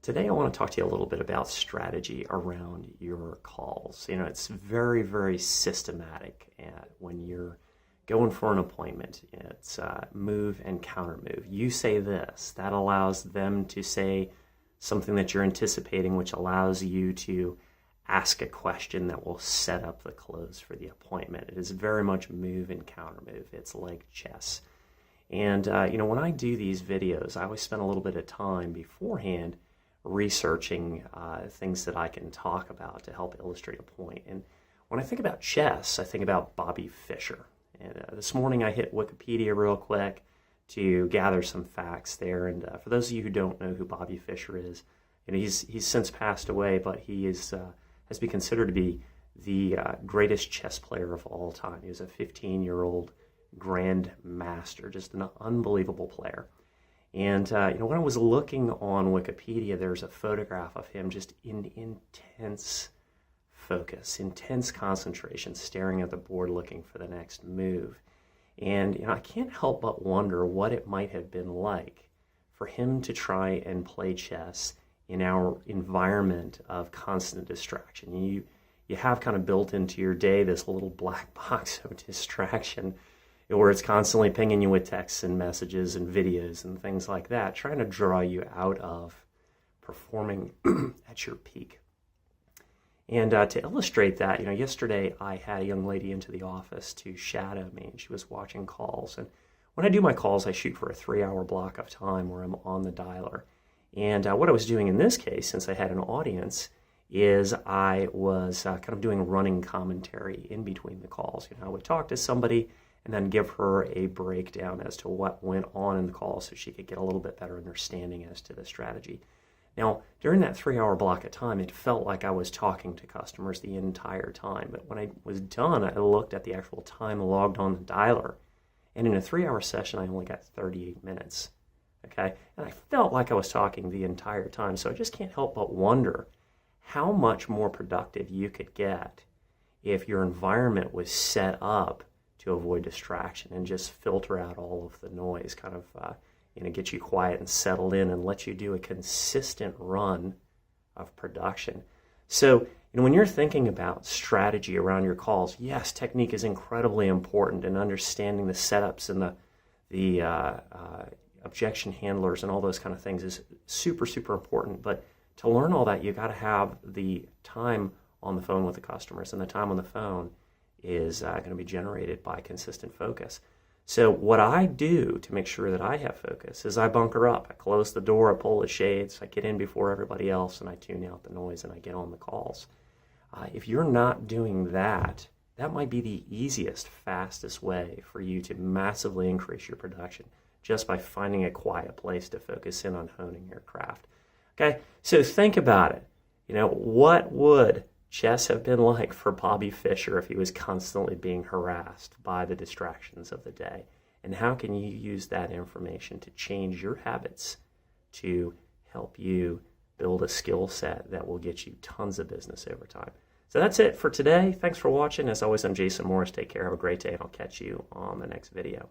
Today I want to talk to you a little bit about strategy around your calls. It's very, very systematic when you're going for an appointment. It's move and counter move. You say this, that allows them to say something that you're anticipating, which allows you to ask a question that will set up the close for the appointment. It is very much move and counter move. It's like chess. And when I do these videos, I always spend a little bit of time beforehand researching things that I can talk about to help illustrate a point. And when I think about chess, I think about Bobby Fischer. And this morning I hit Wikipedia real quick to gather some facts there. And for those of you who don't know who Bobby Fischer is, he's since passed away, but he has been considered to be the greatest chess player of all time. He was a 15-year-old grand master, just an unbelievable player. And when I was looking on Wikipedia, there's a photograph of him just in intense focus, intense concentration, staring at the board looking for the next move. And I can't help but wonder what it might have been like for him to try and play chess in our environment of constant distraction. You have kind of built into your day this little black box of distraction where it's constantly pinging you with texts and messages and videos and things like that, trying to draw you out of performing at your peak. And to illustrate that, yesterday I had a young lady into the office to shadow me, and she was watching calls. And when I do my calls, I shoot for a 3-hour block of time where I'm on the dialer. And what I was doing in this case, since I had an audience, is I was kind of doing running commentary in between the calls. I would talk to somebody and then give her a breakdown as to what went on in the call so she could get a little bit better understanding as to the strategy. Now, during that 3-hour block of time, it felt like I was talking to customers the entire time. But when I was done, I looked at the actual time logged on the dialer. And in a 3-hour session, I only got 38 minutes. Okay? And I felt like I was talking the entire time. So I just can't help but wonder how much more productive you could get if your environment was set up to avoid distraction and just filter out all of the noise, kind of get you quiet and settled in and let you do a consistent run of production. So when you're thinking about strategy around your calls, yes, technique is incredibly important, and understanding the setups and the objection handlers and all those kind of things is super, super important. But to learn all that, you got to have the time on the phone with the customers, and the time on the phone is going to be generated by consistent focus. So what I do to make sure that I have focus is I bunker up. I close the door, I pull the shades, I get in before everybody else, and I tune out the noise, and I get on the calls. If you're not doing that, that might be the easiest, fastest way for you to massively increase your production, just by finding a quiet place to focus in on honing your craft. Okay, so think about it. What would chess have been like for Bobby Fischer if he was constantly being harassed by the distractions of the day? And how can you use that information to change your habits to help you build a skill set that will get you tons of business over time? So that's it for today. Thanks for watching. As always, I'm Jason Morris. Take care. Have a great day, and I'll catch you on the next video.